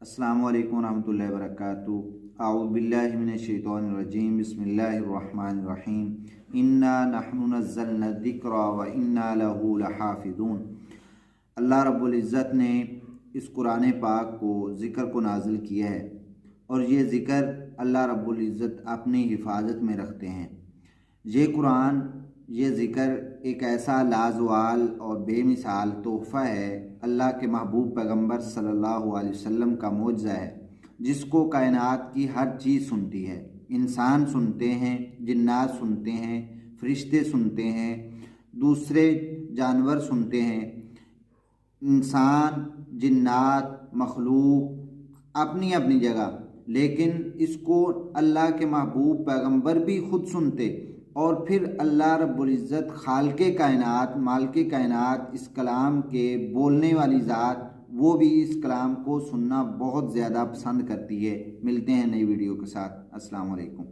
अस्सलामु अलैकुम रहमतुल्लाहि व बरकातुहू। अऊज़ु बिल्लाहि मिनश शैतानिर रजीम। बिस्मिल्लाहिर रहमानिर रहीम। इन्ना नहनु नज़्ज़लना ज़िक्रा व इन्ना लहू लहाफ़िज़ून। अल्लाह रब्बुल इज़्ज़त ने इस कुरान पाक को ज़िक्र को नाज़िल किया है और ये ज़िक्र अल्लाह रब्बुल इज़्ज़त अपनी हिफाजत में रखते हैं। ये कुरान, ये ज़िक्र एक ऐसा लाजवाल और बेमिसाल तोहफ़ा है, अल्लाह के महबूब पैगंबर सल्लल्लाहु अलैहि वसल्लम का मोअज़्ज़ा है, जिसको कायनात की हर चीज़ सुनती है। इंसान सुनते हैं, जिन्नात सुनते हैं, फरिश्ते सुनते हैं, दूसरे जानवर सुनते हैं। इंसान, जिन्नात, मखलूक अपनी अपनी जगह, लेकिन इसको अल्लाह के महबूब पैगंबर भी खुद सुनते और फिर अल्लाह रब्बुल इज़्ज़त खालिक़े कायनात, मालिके कायनात, इस कलाम के बोलने वाली ज़ात, वो भी इस कलाम को सुनना बहुत ज़्यादा पसंद करती है। मिलते हैं नई वीडियो के साथ। अस्सलाम वालेकुम।